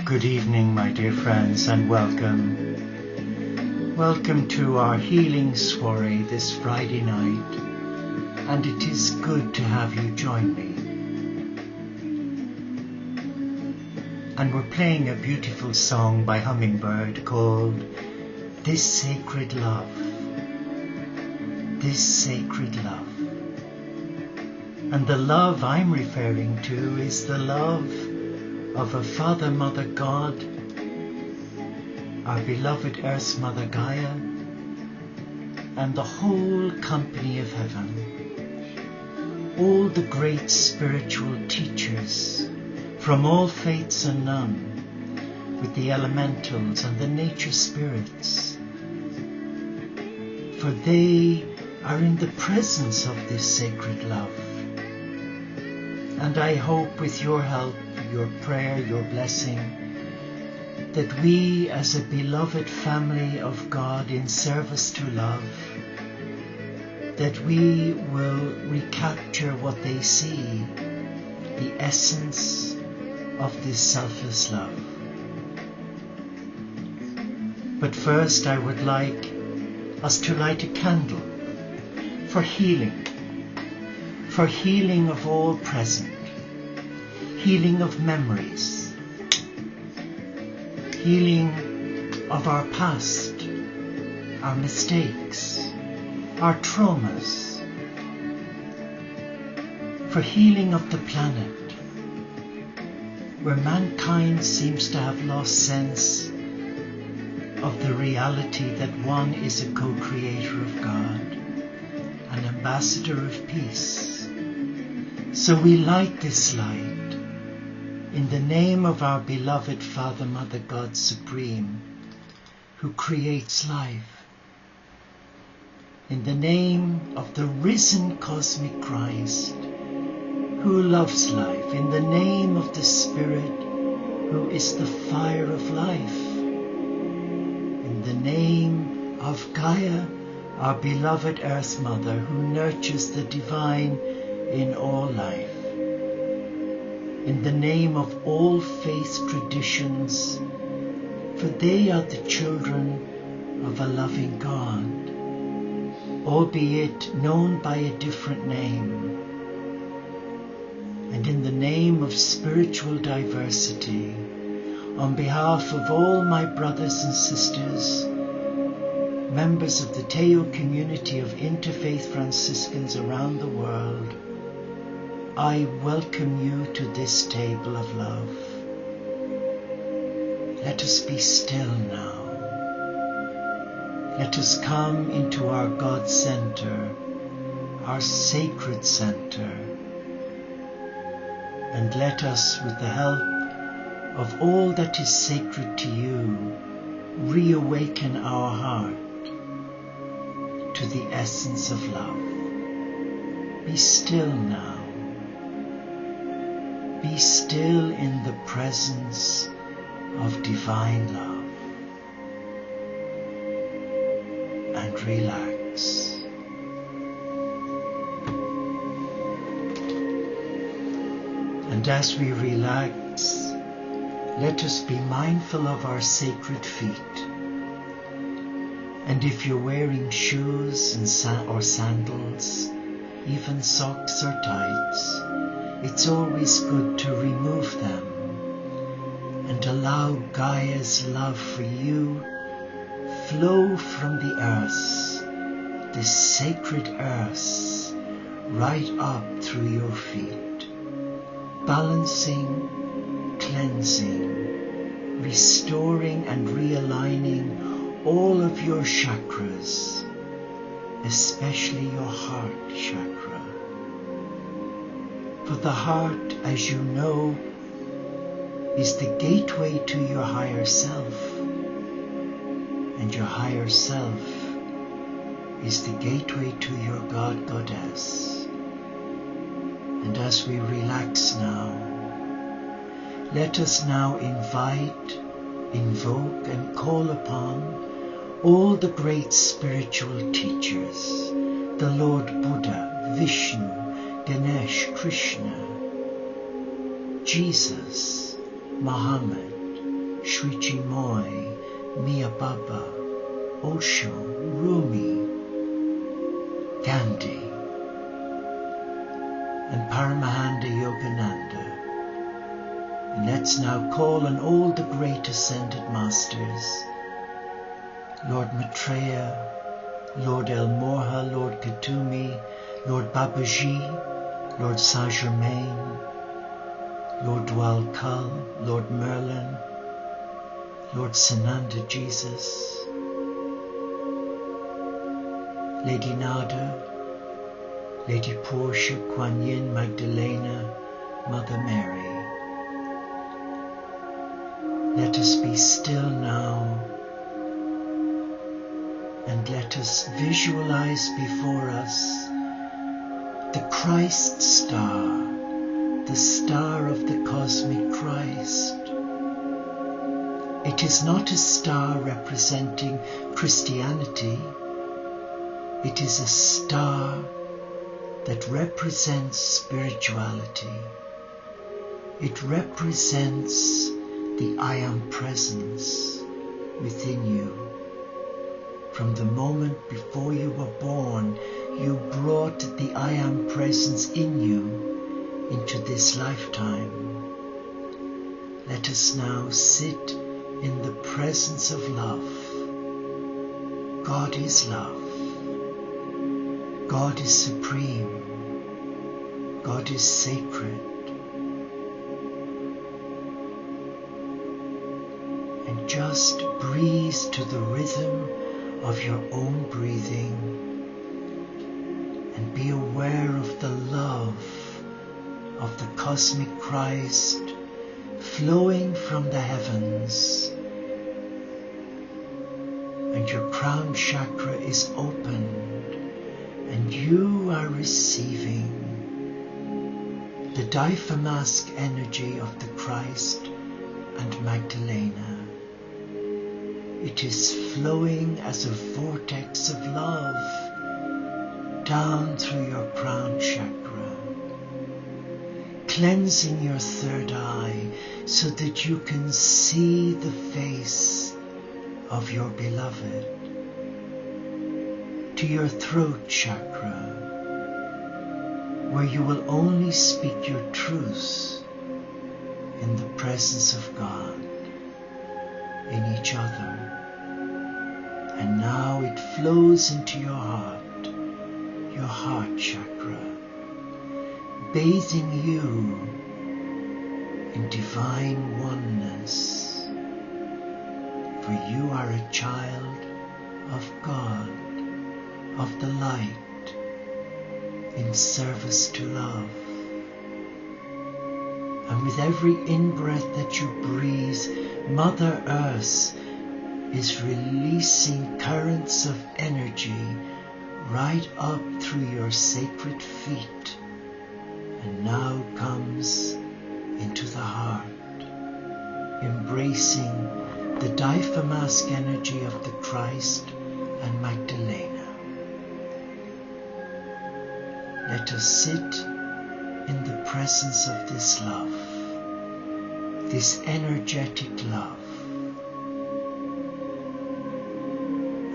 Good evening, my dear friends, and welcome. Welcome to our healing soiree this Friday night, and it is good to have you join me. And we're playing a beautiful song by Hummingbird called This Sacred Love. This Sacred Love. And the love I'm referring to is the love of a Father, Mother God, our beloved Earth Mother Gaia, and the whole company of heaven, all the great spiritual teachers from all faiths and none, with the elementals and the nature spirits, for they are in the presence of this sacred love. And I hope with your help, your prayer, your blessing, that we as a beloved family of God in service to love, that we will recapture what they see, the essence of this selfless love. But first I would like us to light a candle for healing of all present, healing of memories, healing of our past, our mistakes, our traumas, for healing of the planet, where mankind seems to have lost sense of the reality that one is a co-creator of God, an ambassador of peace. So we light this light in the name of our beloved Father, Mother God Supreme, who creates life. In the name of the risen cosmic Christ, who loves life. In the name of the Spirit, who is the fire of life. In the name of Gaia, our beloved Earth Mother, who nurtures the divine in all life. In the name of all faith traditions, for they are the children of a loving God, albeit known by a different name. And in the name of spiritual diversity, on behalf of all my brothers and sisters, members of the Teo community of Interfaith Franciscans around the world, I welcome you to this table of love. Let us be still now. Let us come into our God center, our sacred center, and let us, with the help of all that is sacred to you, reawaken our heart to the essence of love. Be still now. Be still in the presence of divine love and relax. And as we relax, let us be mindful of our sacred feet. And if you're wearing shoes or sandals, even socks or tights, it's always good to remove them and allow Gaia's love for you flow from the earth, this sacred earth, right up through your feet, balancing, cleansing, restoring and realigning all of your chakras, especially your heart chakra. For the heart, as you know, is the gateway to your higher self, and your higher self is the gateway to your God, Goddess. And as we relax now, let us now invite, invoke and call upon all the great spiritual teachers, the Lord Buddha, Vishnu, Ganesh, Krishna, Jesus, Muhammad, Sri Chinmoy, Mia Baba, Osho, Rumi, Gandhi, and Paramahansa Yogananda. And let's now call on all the great ascended masters, Lord Maitreya, Lord El Morha, Lord Khatumi, Lord Babaji, Lord Saint Germain, Lord Dwal Kal, Lord Merlin, Lord Sananda Jesus, Lady Nada, Lady Portia, Kuan Yin, Magdalena, Mother Mary. Let us be still now, and let us visualize before us the Christ star, the star of the cosmic Christ. It is not a star representing Christianity. It is a star that represents spirituality. It represents the I Am presence within you. From the moment before you were born, you brought the I Am presence in you into this lifetime. Let us now sit in the presence of love. God is love. God is supreme. God is sacred. And just breathe to the rhythm of your own breathing and be aware of the love of the cosmic Christ flowing from the heavens, and your crown chakra is opened and you are receiving the diaphragmatic energy of the Christ and Magdalena. It is flowing as a vortex of love down through your crown chakra, cleansing your third eye so that you can see the face of your beloved, to your throat chakra, where you will only speak your truth in the presence of God, in each other. And now it flows into your heart chakra, bathing you in divine oneness. For you are a child of God, of the light, in service to love. And with every in-breath that you breathe, Mother Earth is releasing currents of energy right up through your sacred feet, and now comes into the heart, embracing the diaphragmatic energy of the Christ and Magdalena. Let us sit in the presence of this love, this energetic love,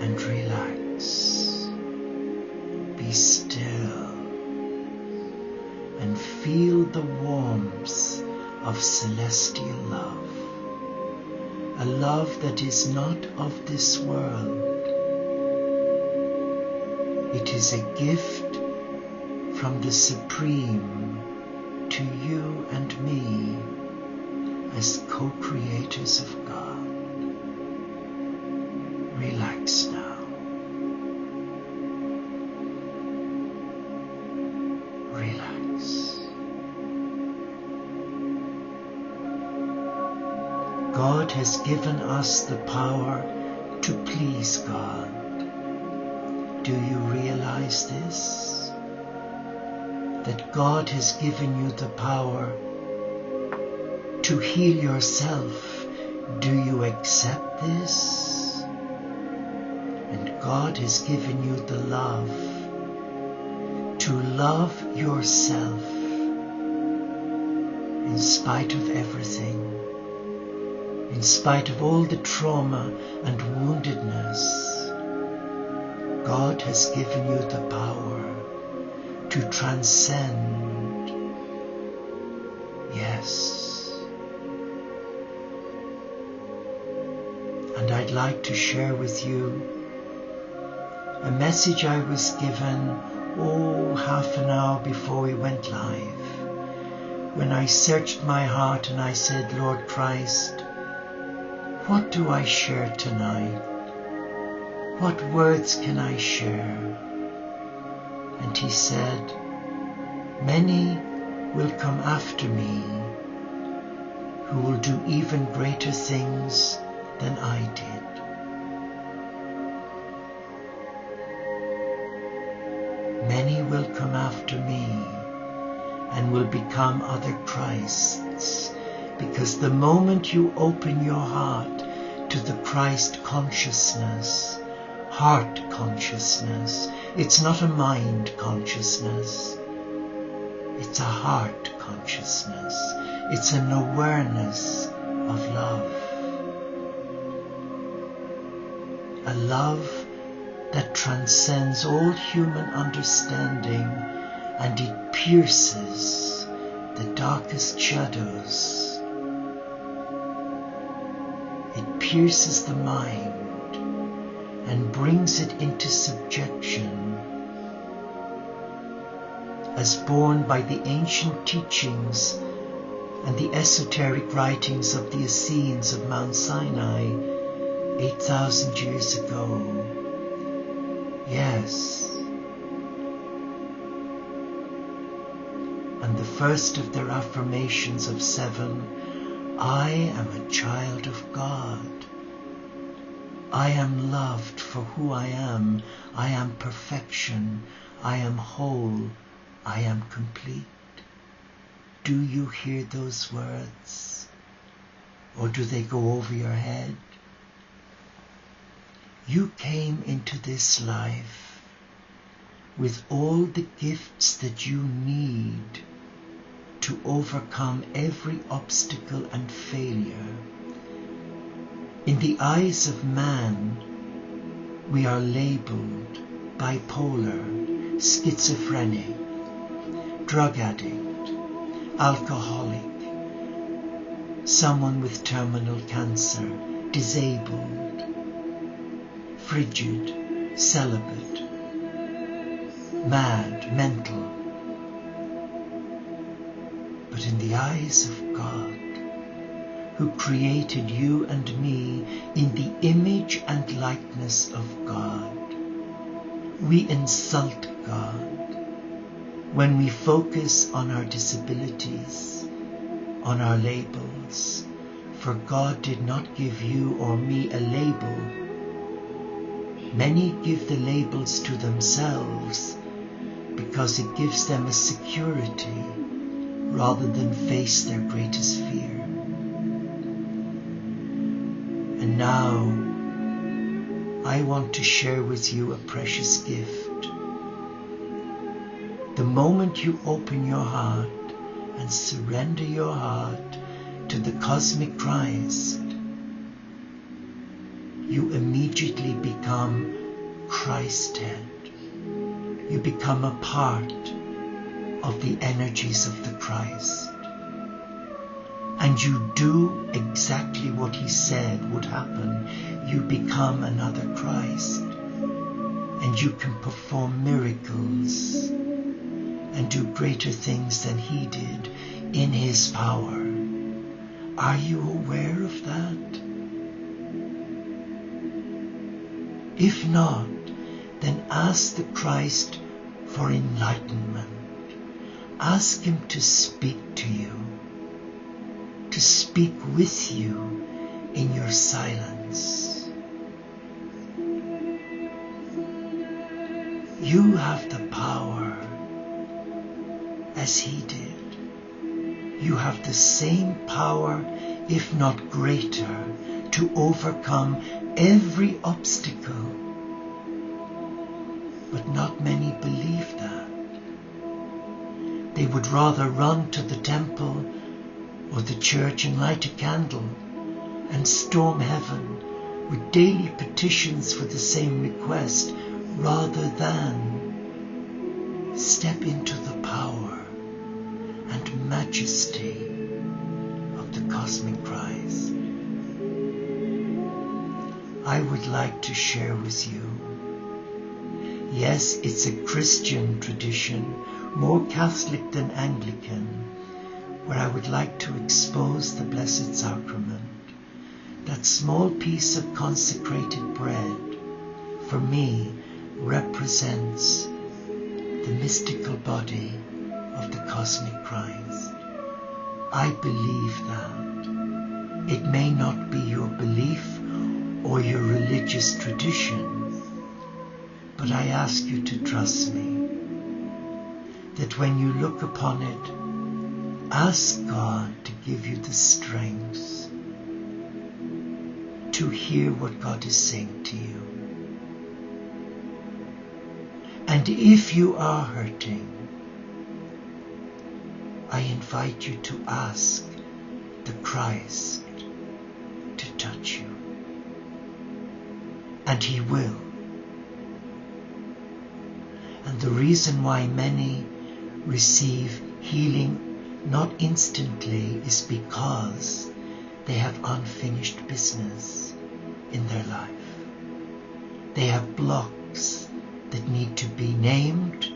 and relax. Be still and feel the warmth of celestial love, a love that is not of this world. It is a gift from the Supreme to you and me as co-creators of God. Relax now. Relax. God has given us the power to please God. Do you realize this? That God has given you the power to heal yourself. Do you accept this? And God has given you the love to love yourself in spite of everything, In spite of all the trauma and woundedness, God has given you the power to transcend. Yes. And I'd like to share with you a message I was given, half an hour before we went live, when I searched my heart and I said, Lord Christ, what do I share tonight? What words can I share? And he said, many will come after me who will do even greater things than I did. Many will come after me and will become other Christs, because the moment you open your heart to the Christ consciousness, heart consciousness, it's not a mind consciousness, it's a heart consciousness, it's an awareness of love. A love that transcends all human understanding, and it pierces the darkest shadows. It pierces the mind and brings it into subjection, as borne by the ancient teachings and the esoteric writings of the Essenes of Mount Sinai 8,000 years ago. Yes. And the first of their affirmations of 7, I am a child of God. I am loved for who I am. I am perfection. I am whole. I am complete. Do you hear those words? Or do they go over your head? You came into this life with all the gifts that you need to overcome every obstacle and failure. In the eyes of man, we are labeled bipolar, schizophrenic, drug addict, alcoholic, someone with terminal cancer, disabled, frigid, celibate, mad, mental. But in the eyes of God, who created you and me in the image and likeness of God, we insult God when we focus on our disabilities, on our labels. For God did not give you or me a label. Many give the labels to themselves because it gives them a security rather than face their greatest fear. And now I want to share with you a precious gift. The moment you open your heart and surrender your heart to the cosmic Christ, you immediately become Christed. You become a part of the energies of the Christ. And you do exactly what he said would happen. You become another Christ. And you can perform miracles and do greater things than he did in his power. Are you aware of that? If not, then ask the Christ for enlightenment. Ask him to speak to you, to speak with you in your silence. You have the power as he did. You have the same power, if not greater, to overcome every obstacle. But not many believe that. They would rather run to the temple or the church and light a candle and storm heaven with daily petitions for the same request, rather than step into the power and majesty of the cosmic Christ. I would like to share with you, yes, it's a Christian tradition, more Catholic than Anglican, where I would like to expose the Blessed Sacrament. That small piece of consecrated bread, for me, represents the mystical body of the cosmic Christ. I believe that. It may not be your belief or your religious tradition, but I ask you to trust me, that when you look upon it, ask God to give you the strength to hear what God is saying to you. And if you are hurting, I invite you to ask the Christ to touch you. And He will. And the reason why many receive healing not instantly is because they have unfinished business in their life. They have blocks that need to be named,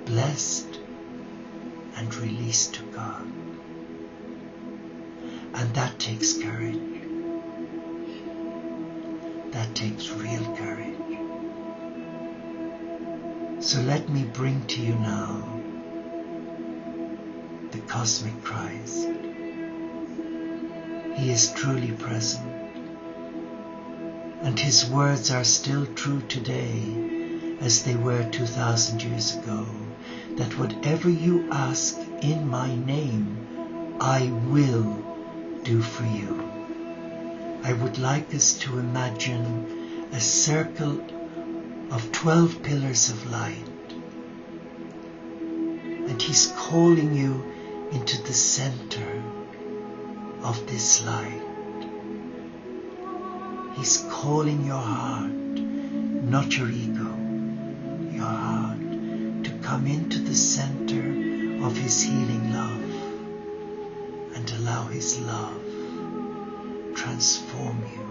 blessed, and released to God. And that takes courage. That takes real courage. So let me bring to you now the cosmic Christ. He is truly present, and His words are still true today as they were 2,000 years ago, that whatever you ask in my name, I will do for you. I would like us to imagine a circle of 12 pillars of light, and He's calling you into the center of this light. He's calling your heart, not your ego, your heart, to come into the center of His healing love and allow His love transform you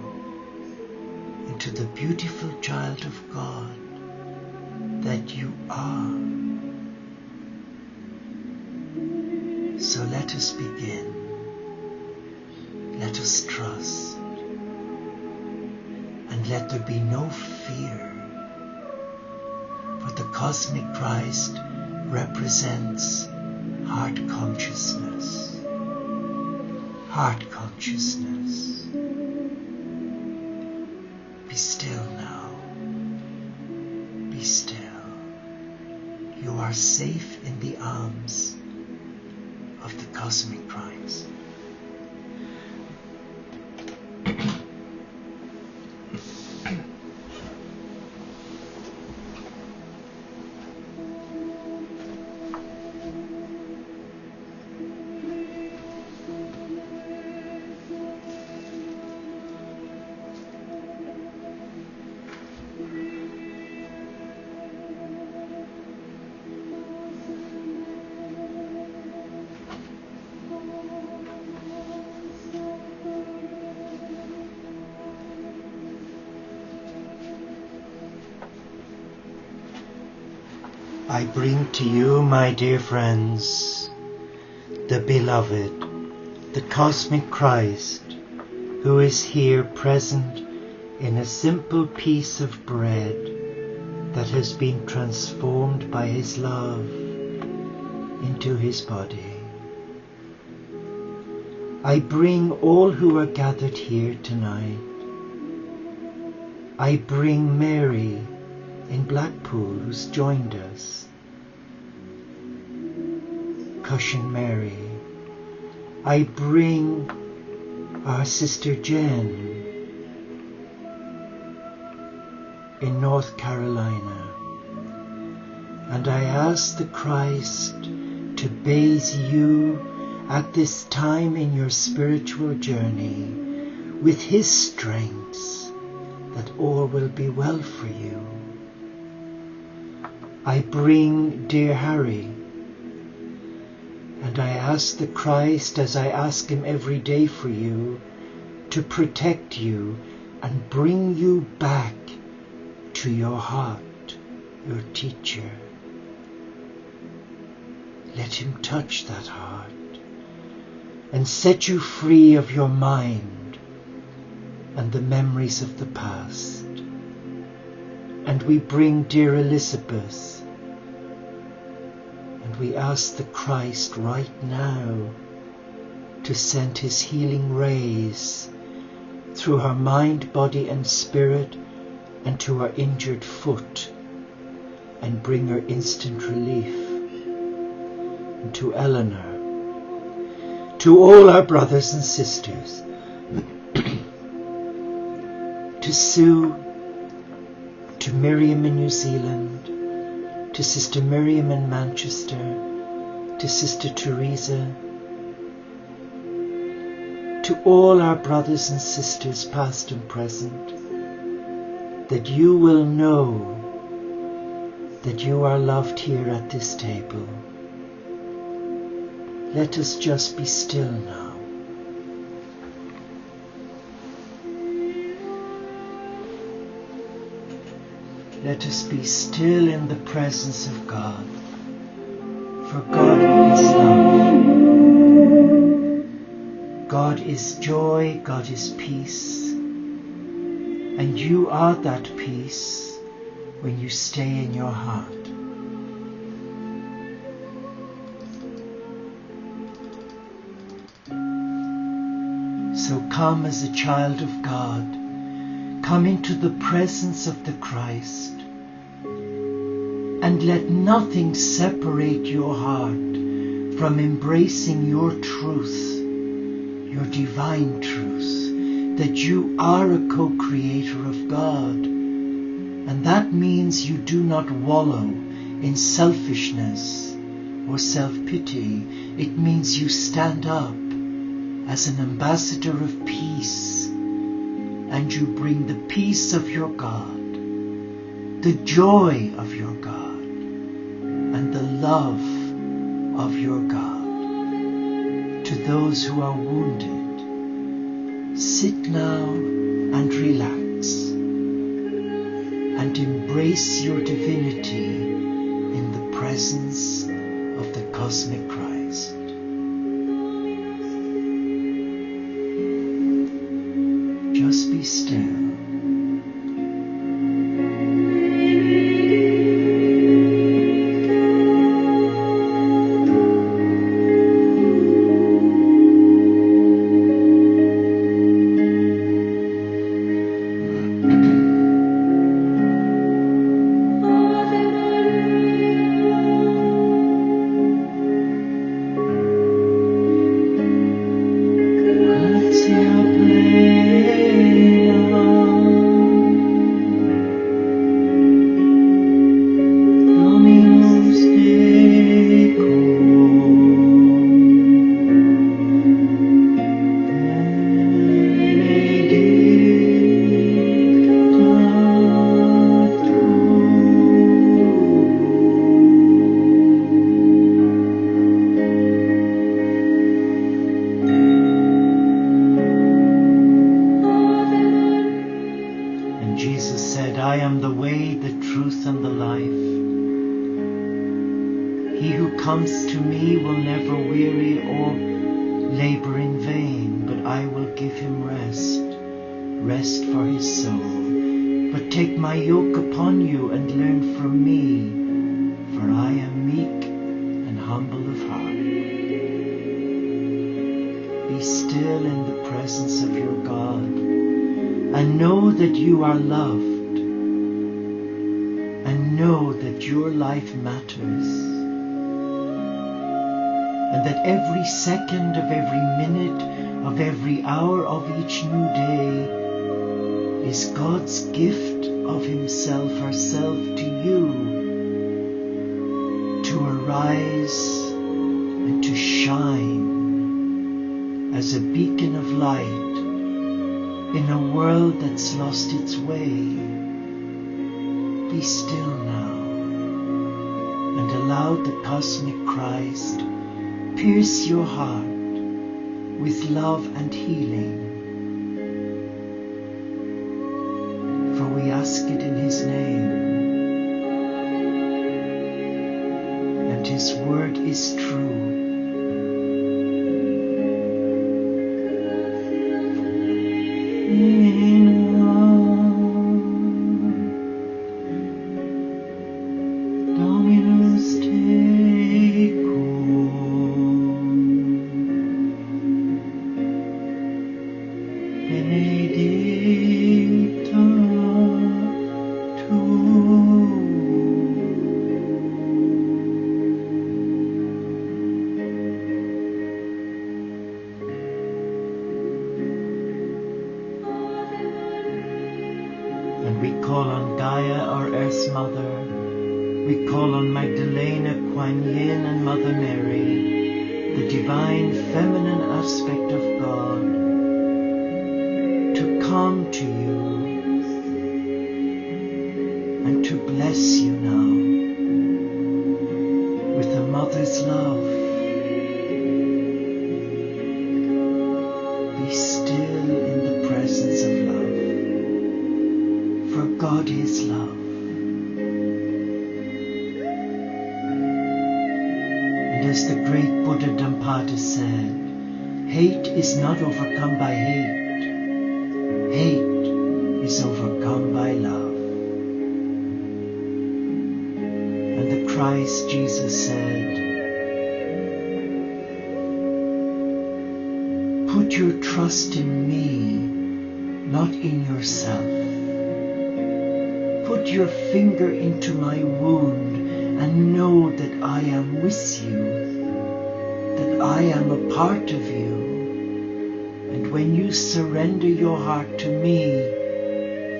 into the beautiful child of God that you are. So let us begin. Let us trust. And let there be no fear. For the cosmic Christ represents heart consciousness. Heart consciousness. Be still now. Be still. You are safe in the arms of the cosmic Christ. I bring to you, my dear friends, the beloved, the cosmic Christ, who is here present in a simple piece of bread that has been transformed by His love into His body. I bring all who are gathered here tonight. I bring Mary in Blackpool, who's joined us. Cushion Mary. I bring our sister Jen in North Carolina. And I ask the Christ to bathe you at this time in your spiritual journey with His strengths, that all will be well for you. I bring dear Harry, and I ask the Christ, as I ask Him every day for you, to protect you and bring you back to your heart, your teacher. Let Him touch that heart and set you free of your mind and the memories of the past. And we bring dear Elizabeth, and we ask the Christ right now to send His healing rays through her mind, body and spirit, and to her injured foot, and bring her instant relief. And to Eleanor, to all our brothers and sisters, to Sue, to Miriam in New Zealand, to Sister Miriam in Manchester, to Sister Teresa, to all our brothers and sisters past and present, that you will know that you are loved here at this table. Let us just be still now. Let us be still in the presence of God, for God is love. God is joy, God is peace, and you are that peace when you stay in your heart. So come as a child of God, come into the presence of the Christ, and let nothing separate your heart from embracing your truth, your divine truth, that you are a co-creator of God. And that means you do not wallow in selfishness or self-pity. It means you stand up as an ambassador of peace, and you bring the peace of your God, the joy of your God, and the love of your God to those who are wounded. Sit now and relax and embrace your divinity in the presence of the cosmic Christ. Just be still. Rest for his soul. But take my yoke upon you and learn from me, for I am meek and humble of heart. Be still in the presence of your God, and know that you are loved, and know that your life matters, and that every second of every minute of every hour of each new day is God's gift of himself, herself to you, to arise and to shine as a beacon of light In a world that's lost its way, be still now and allow the cosmic Christ pierce your heart with love and healing. For we ask it in His name, and His word is true. Dominus tecum, benedicta tu. And we call on Gaia, our Earth Mother. We call on Magdalena, Kuan Yin, and Mother Mary, the divine feminine aspect of God, to come to you and to bless you now with a mother's love. Be still in the presence of love, for God is love. As the great Buddha Dampada said, hate is not overcome by hate. Hate is overcome by love. And the Christ Jesus said, put your trust in me, not in yourself. Put your finger into my wound and know that I am with you, that I am a part of you. And when you surrender your heart to me,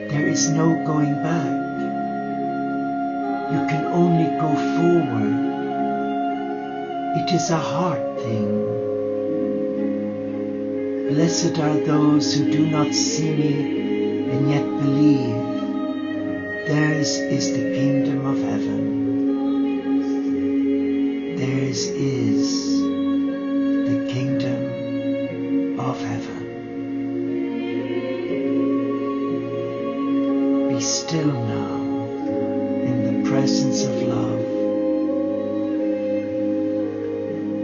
there is no going back. You can only go forward. It is a heart thing. Blessed are those who do not see me and yet believe. Theirs is the kingdom of heaven. Theirs is the kingdom of heaven. Be still now in the presence of love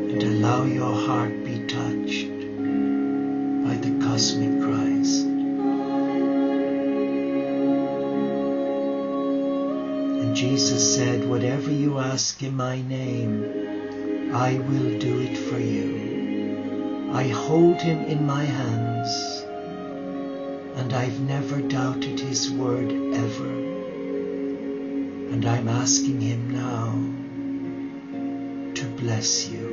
and allow your heart be touched by the cosmic Christ. And Jesus said, whatever you ask in my name, I will do it for you. I hold him in my hands, and I've never doubted his word ever. And I'm asking him now to bless you,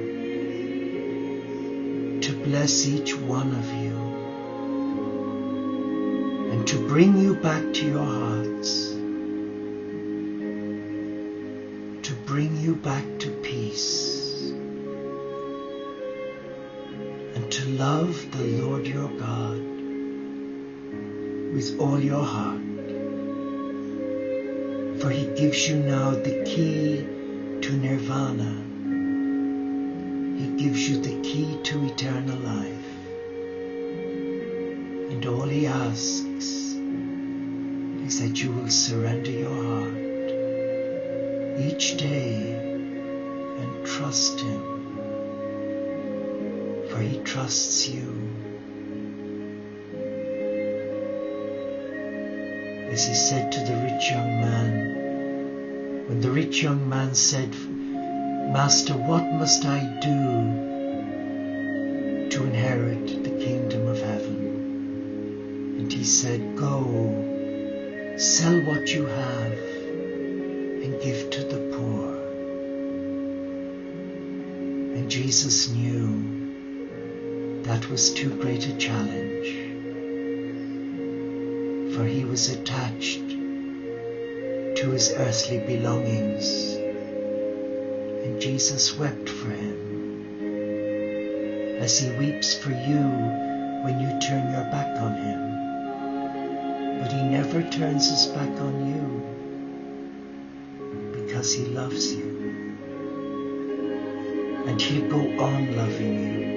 to bless each one of you, and to bring you back to your hearts, to bring you back to peace, and to love the Lord your God with all your heart. For he gives you now the key to nirvana. He gives you the key to eternal life. And all he asks is that you will surrender your heart each day and trust him, for he trusts you. As he said to the rich young man, when the rich young man said, Master, what must I do to inherit the kingdom of heaven? And he said, go, sell what you have and give to the poor. And Jesus knew that was too great a challenge, for he was attached to his earthly belongings, and Jesus wept for him as he weeps for you when you turn your back on him. never turns his back on you because he loves you. And he'll go on loving you